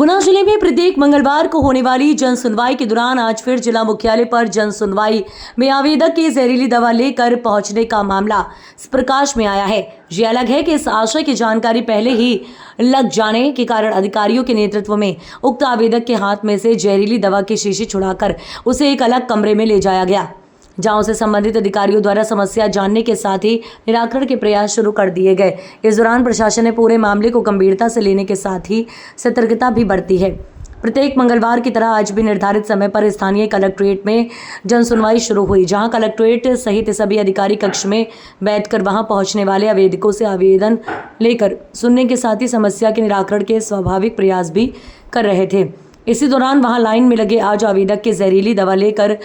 गुना जिले में प्रत्येक मंगलवार को होने वाली जन सुनवाई के दौरान आज फिर जिला मुख्यालय पर जन सुनवाई में आवेदक की जहरीली दवा लेकर पहुंचने का मामला प्रकाश में आया है। ये अलग है कि इस आशय की जानकारी पहले ही लग जाने के कारण अधिकारियों के नेतृत्व में उक्त आवेदक के हाथ में से जहरीली दवा की शीशी छुड़ाकर उसे एक अलग कमरे में ले जाया गया, जहां उसे संबंधित अधिकारियों द्वारा समस्या जानने के साथ ही निराकरण के प्रयास शुरू कर दिए गए। इस दौरान प्रशासन ने पूरे मामले को गंभीरता से लेने के साथ ही सतर्कता भी बरती है। प्रत्येक मंगलवार की तरह आज भी निर्धारित समय पर स्थानीय कलेक्ट्रेट में जन सुनवाई शुरू हुई, जहां कलेक्ट्रेट सहित सभी अधिकारी कक्ष में बैठकर वहां पहुंचने वाले आवेदकों से आवेदन लेकर सुनने के साथ ही समस्या के निराकरण के स्वाभाविक प्रयास भी कर रहे थे। इसी दौरान वहां लाइन में लगे आज आवेदक के जहरीली दवा लेकर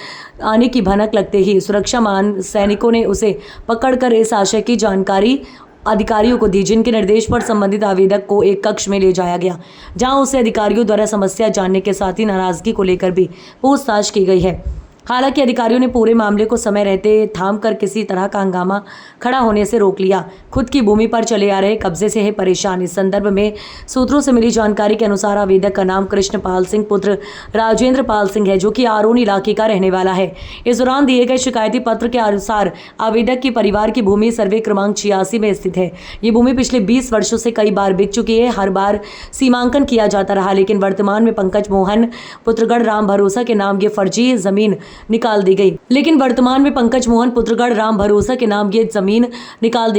आने की भनक लगते ही सुरक्षा मान सैनिकों ने उसे पकड़कर इस आशय की जानकारी अधिकारियों को दी, जिनके निर्देश पर संबंधित आवेदक को एक कक्ष में ले जाया गया, जहां उसे अधिकारियों द्वारा समस्या जानने के साथ ही नाराजगी को लेकर भी पूछताछ की गई है। हालांकि अधिकारियों ने पूरे मामले को समय रहते थाम कर किसी तरह का हंगामा खड़ा होने से रोक लिया। खुद की भूमि पर चले आ रहे कब्जे से है परेशान। इस संदर्भ में सूत्रों से मिली जानकारी के अनुसार आवेदक का नाम कृष्णपाल सिंह पुत्र राजेंद्र पाल सिंह है, जो कि आरोन इलाके का रहने वाला है। इस दौरान दिए गए शिकायती पत्र के अनुसार आवेदक की परिवार की भूमि सर्वे क्रमांक 86 में स्थित है। ये भूमि पिछले 20 वर्षों से कई बार बिक चुकी है। हर बार सीमांकन किया जाता रहा, लेकिन वर्तमान में पंकज मोहन पुत्रगढ़ राम भरोसा के नाम ये फर्जी जमीन निकाल दी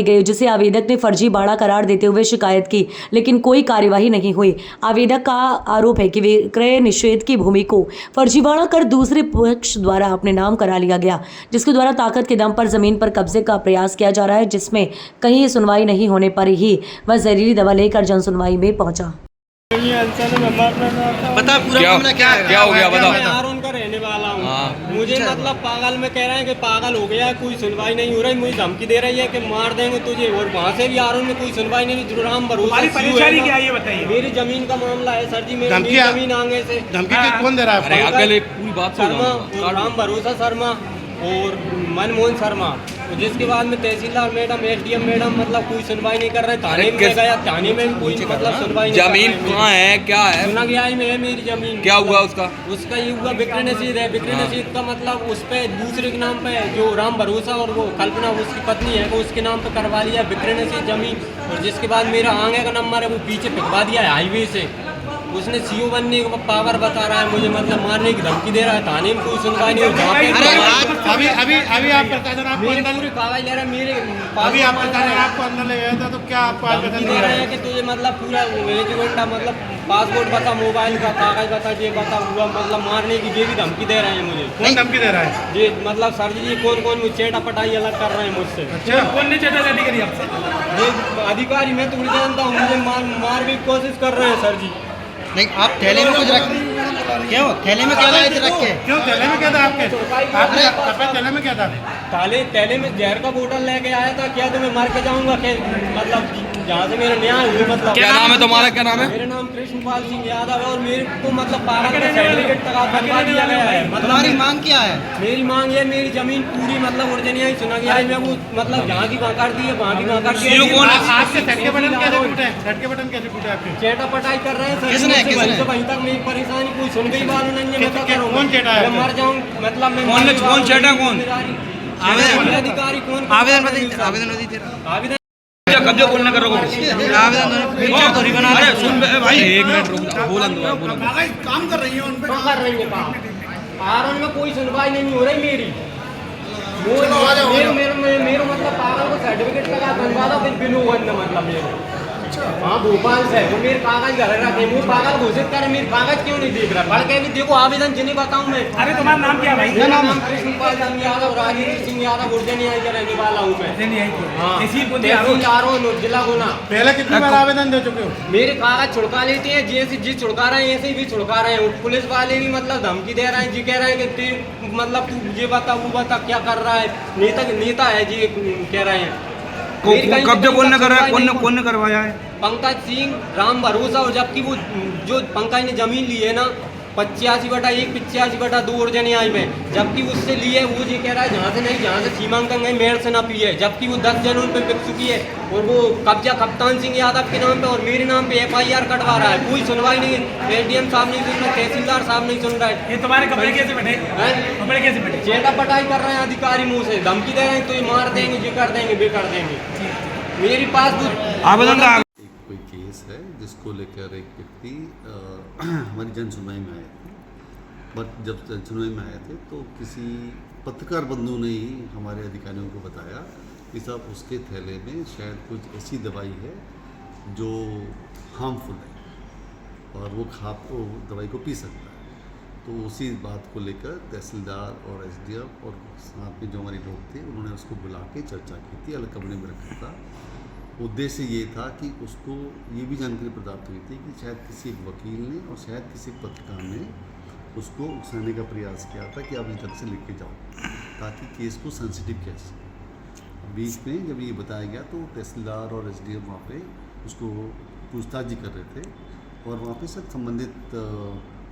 गई। जिसे आवेदक ने फर्जी बाड़ा करार देते हुए शिकायत की, लेकिन कोई कार्यवाही नहीं हुई। आवेदक का आरोप है कि विक्रय निषेध की भूमि को फर्जीवाड़ा कर दूसरे पक्ष द्वारा अपने नाम करा लिया गया, जिसके द्वारा ताकत के दम पर जमीन पर कब्जे का प्रयास किया जा रहा है, जिसमें कहीं सुनवाई नहीं होने पर ही वह जहरीली दवा लेकर जन सुनवाई में पहुंचा। बता पूरा मामला क्या हो गया बता। मैं आरोन का रहने वाला हूँ। मुझे मतलब पागल में कह रहे हैं कि पागल हो गया, कोई सुनवाई नहीं हो रही, मुझे धमकी दे रही है कि मार देंगे तुझे, और वहाँ से भी आरोन में कोई सुनवाई नहीं। राम भरोसा परेशानी क्या है ये बताइए। मेरी जमीन का मामला है सर जी, मेरी जमीन आगे से धमकी कौन दे रहा है? पूरी बात शर्मा, राम भरोसा शर्मा और मनमोहन शर्मा, जिसके बाद में तहसीलदार मैडम, एसडीएम मैडम मतलब कोई सुनवाई नहीं कर रहे। थाने में गया, थाने में भी कोई मतलब सुनवाई नहीं। जमीन कहाँ है, क्या है? सुना गया में है मेरी जमीन। क्या हुआ उसका? उसका ये हुआ विक्रय निषेध है। विक्रय निषेध का मतलब उस पे दूसरे के नाम पे जो राम भरोसा और वो कल्पना उसकी पत्नी है, वो उसके नाम पे करवा लिया विक्रय निषेध जमीन। और जिसके बाद मेरा आगे का नंबर है वो पीछे भिजवा दिया है हाईवे से। उसने सीओ बनने का पावर बता रहा है मुझे, मतलब मारने की धमकी दे रहा है। थाने में कोई सुनवाई नहीं हो। अभी आप प्रशासन आपको पूरे कागज ले रहा है मेरे। अभी आप प्रशासन आपको अंदर ले गया था तो क्या आपको धमकी दे रहे हैं कि तुझे मतलब पूरा मतलब पासपोर्ट बता, मोबाइल का कागज बता, ये बता, हुआ मतलब मारने की ये भी धमकी दे रहे हैं मुझे। कौन धमकी दे रहा है? जी मतलब सर जी कौन कौन मुझे चेटा पटाई अलग कर रहे हैं मुझसे। अच्छा, कौन ने चेटाचाटी करी आपसे? ये अधिकारी मैं तो जानता हूँ, मुझे मार भी कोशिश कर रहे हैं सर जी। नहीं आप थैले में कुछ रख क्यों? थैले में क्या लाए थे रख के? क्यों थैले में क्या था आपके? आपने सफेद थैले में क्या था? थैले में जहर का बोतल लेके आया था। क्या तुम्हें मार के जाऊंगा? मतलब जहाँ से मेरा न्याय हुई मतलब। क्या नाम है तुम्हारा? क्या नाम है? मेरा नाम कृष्णपाल सिंह यादव है और मेरे को मतलब पागल का सर्टिफिकेट तक बनवा दिया गया है। मतलब हमारी मांग क्या है? मेरी मांग है मेरी जमीन पूरी मतलब ओरिजिनल सुना गया है। मैं वो मतलब जहाँ की वहाँ काट दी है, वहाँ की वहाँ काट दी है। आपके सेट के बटन कैसे टूटे? सेट के बटन कैसे टूटे आपके? चेटा पटाई कर रहे हैं सर। किसने? वहीं तक मेरी परेशाानी कोई सुन गई वालों ने। मैं क्या करूँ? कौन चेटा है? मैं मर जाऊँ मतलब मैं कौन चेटा कौन? अधिकारी कौन? आवेदन आवेदन कब्जा बोलने का रोको। अरे सुन भाई एक मिनट रुक जाओ, बोलन दो बोलन। काम कर रही है उन पे, कर रही है काम। आरोन में कोई सुनवाई नहीं हो रही मेरी। मेरे मतलब पागल को सर्टिफिकेट लगा बनवा दो, फिर बिलू मतलब मेरे। हाँ भोपाल से वो मेरे कागज घर रखे, वो पागल घोषित करे, मेरे कागज क्यों नहीं देख रहा? बल्कि भी देखो आवेदन जिन्हें बताऊं मैं। अरे तुम्हारा नाम क्या भाई? मेरा नाम कृष्णपाल सिंह यादव, राजेंद्र सिंह यादव, उर्जनिया का रहने वाला हूँ मैं। जिला गुना। पहले कितनी बार आवेदन दे चुके हो? मेरे कागज छुड़का लेते हैं, जैसे जी छुड़का रहे हैं ऐसे भी छुड़का रहे हैं। पुलिस वाले भी मतलब धमकी दे रहे हैं जी, कह रहे हैं कि मतलब तू ये बता वो बता क्या कर रहा है। नेता है जी कह रहे हैं। कब्जा बोलने कर रहा है? कौन ने करवाया है? पंकज सिंह, राम भरोसा। और जबकि वो जो पंकज ने जमीन ली है ना, 85/1 85/2 ओरिजिनल में, जबकि उससे लिए वो ये कह रहा है जहाँ से नहीं, जहाँ से सीमांकन है मेयर से ना पिए, जबकि वो 10 जनवरी पे बिक चुकी है और वो कब्जा कप्तान सिंह यादव के नाम पे और मेरे नाम पे FIR कटवा रहा है। कोई सुनवाई नहीं, ADM साहब नहीं सुन रहे, तहसीलदार साहब नहीं सुन रहे। ये तुम्हारे कपड़े कैसे बैठे? कपड़े कैसे बैठे? चेटा पटाई कर रहे हैं अधिकारी, मुंह से धमकी दे रहे हैं, तो ये मार देंगे, ये कर देंगे, वे कर देंगे। मेरी पास आवेदन का कोई केस है जिसको लेकर एक व्यक्ति हमारी जन सुनवाई में आए थे, बट जब जन सुनवाई में आए थे तो किसी पत्रकार बंधु ने ही हमारे अधिकारियों को बताया कि साहब उसके थैले में शायद कुछ ऐसी दवाई है जो हार्मफुल है और वो वो दवाई को पी सकता है। तो उसी बात को लेकर तहसीलदार और SDM और साथ में जो हमारे लोग थे उन्होंने उसको बुला के चर्चा की थी, अलग कमरे में रखा था। उद्देश्य ये था कि उसको ये भी जानकारी प्राप्त हुई थी कि शायद किसी एक वकील ने और शायद किसी पत्रकार ने उसको उकसाने का प्रयास किया था कि आप इस ढंग से लिख के जाओ ताकि केस को सेंसिटिव किया जा सके। बीच में जब ये बताया गया तो तहसीलदार और SDM वहाँ पे उसको पूछताछ जी कर रहे थे और वहाँ पे सब संबंधित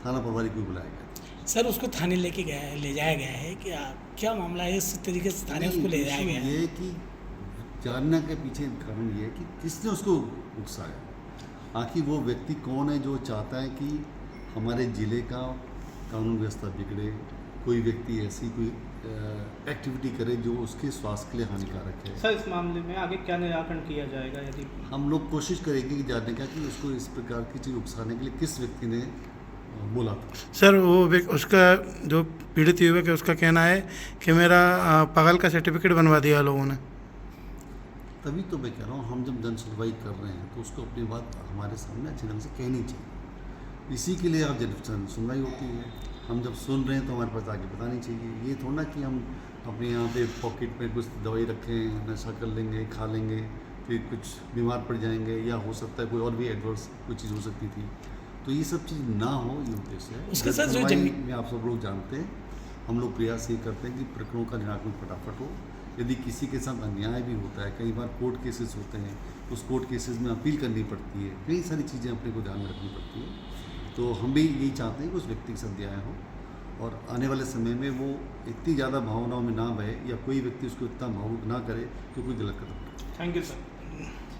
थाना प्रभारी को बुलाया गया। सर उसको थाने ले जाया गया है कि क्या मामला है, इस तरीके से थाने उसको ले जाया गया है? ये कि जानने के पीछे कारण ये है कि किसने उसको उकसाया, आखिर वो व्यक्ति कौन है जो चाहता है कि हमारे ज़िले का कानून व्यवस्था बिगड़े, कोई व्यक्ति ऐसी कोई एक्टिविटी करे जो उसके स्वास्थ्य के लिए हानिकारक है। सर इस मामले में आगे क्या निराकरण किया जाएगा? यदि हम लोग कोशिश करेंगे कि जानने का कि उसको इस प्रकार की चीज़ उकसाने के लिए किस व्यक्ति ने बोला था। सर वो उसका जो पीड़ित युवक है उसका कहना है कि मेरा पागल का सर्टिफिकेट बनवा दिया लोगों ने। तभी तो मैं कह रहा हूँ हम जब जन सुनवाई कर रहे हैं तो उसको अपनी बात हमारे सामने अच्छे ढंग से कहनी चाहिए। इसी के लिए आप जन सुनवाई होती है, हम जब सुन रहे हैं तो हमारे पास आगे बतानी चाहिए। ये थोड़ा ना कि हम अपने यहाँ पे पॉकेट में कुछ दवाई रखें, नशा कर लेंगे, खा लेंगे, फिर कुछ बीमार पड़ जाएंगे या हो सकता है कोई और भी एडवर्स कोई चीज़ हो सकती थी। तो ये सब चीज़ ना हो, ये उद्देश्य है। उसके साथ जो में आप सब लोग जानते हैं, हम लोग प्रयास ये करते हैं कि प्रकरणों का निराकरण फटाफट हो। यदि किसी के साथ अन्याय भी होता है, कई बार कोर्ट केसेस होते हैं, उस कोर्ट केसेस में अपील करनी पड़ती है, कई सारी चीज़ें अपने को ध्यान में रखनी पड़ती है। तो हम भी यही चाहते हैं कि उस व्यक्ति के साथ न्याय हो और आने वाले समय में वो इतनी ज़्यादा भावनाओं में ना बहे या कोई व्यक्ति उसको इतना भावुक ना करे कि कोई गलत कदम। Thank you sir.